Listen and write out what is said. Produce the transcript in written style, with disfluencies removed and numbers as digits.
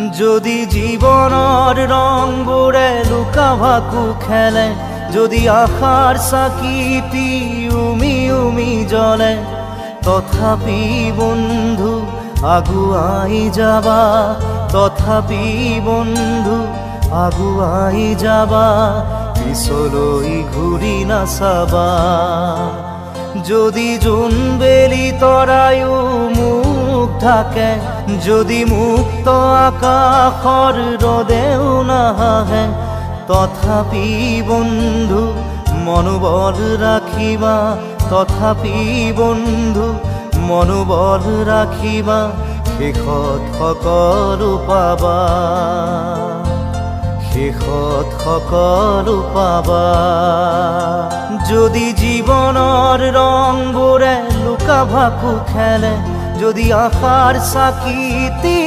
যদি জীবনৰ ৰংবোৰে লুকা ভাকু খেলে, যদি আশাৰ চাকিটি উমি উমি জ্বলে, তথাপি বন্ধু আগুৱাই যাবা, তথাপি বন্ধু আগুৱাই যাবা, পিছলৈ ঘূৰি নাচাবা। যদি জোনবেলি তৰায়ো মুখ ঢাকে, যদি মুক্ত আকাশৰ ৰদেও নাহে, তথাপি বন্ধু মনোবল ৰাখিবা, তথাপি বন্ধু মনোবল ৰাখিবা, শেষত সকলো পাবা, শেষত সকলো পাবা। যদি জীৱনৰ ৰংবোৰে লুকা ভাকু খেলে, যদি আশাৰ চাকিটি